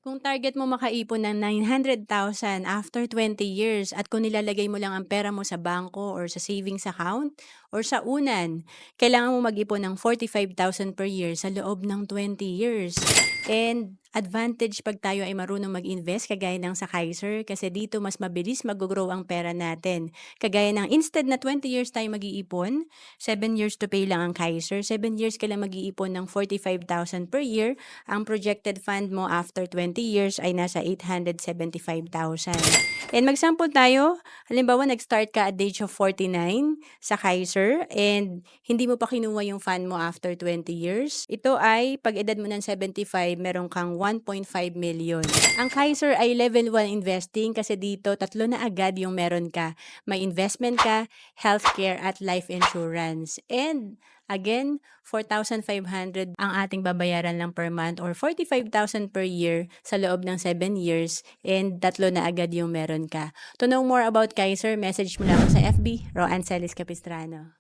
Kung target mo makaipon ng 900,000 after 20 years at kung nilalagay mo lang ang pera mo sa bangko or sa savings account or sa unan, kailangan mo mag-ipon ng 45,000 per year sa loob ng 20 years. And advantage pag tayo ay marunong mag-invest kagaya ng sa Kaiser kasi dito mas mabilis mag-grow ang pera natin. Kagaya ng instead na 20 years tayo mag-iipon, 7 years to pay lang ang Kaiser, 7 years ka lang mag-iipon ng 45,000 per year, ang projected fund mo after 20 years ay nasa 875,000. And mag-sample tayo, halimbawa nag-start ka at the age of 49 sa Kaiser and hindi mo pa kinuha yung fund mo after 20 years. Ito ay pag edad mo ng 75, meron kang 1.5 million. Ang Kaiser ay level 1 investing kasi dito tatlo na agad yung meron ka. May investment ka, healthcare at life insurance. And again, 4,500 ang ating babayaran lang per month or 45,000 per year sa loob ng 7 years and tatlo na agad yung meron ka. To know more about Kaiser, message mo lang ako sa FB, Roanne Celis Capistrano.